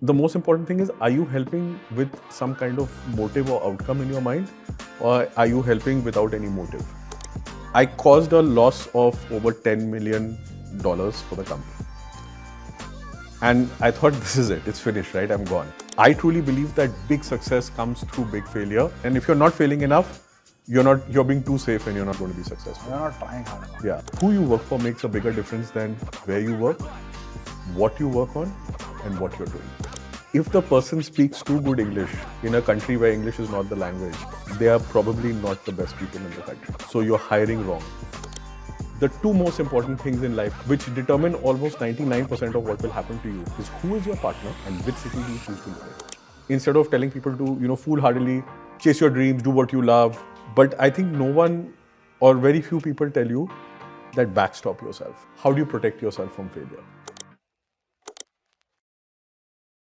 the most important thing is, are you helping with some kind of motive or outcome in your mind, or are you helping without any motive? I caused a loss of over $10 million for the company. And I thought, this is it, it's finished, right? I'm gone. I truly believe that big success comes through big failure. And if you're not failing enough, you're being too safe and you're not going to be successful. You're not trying hard enough. Yeah. Who you work for makes a bigger difference than where you work, what you work on, and what you're doing. If the person speaks too good English in a country where English is not the language, they are probably not the best people in the country. So you're hiring wrong. The two most important things in life, which determine almost 99% of what will happen to you, is who is your partner and which city do you choose to live in. Instead of telling people to, foolhardily chase your dreams, do what you love. But I think no one or very few people tell you that backstop yourself. How do you protect yourself from failure?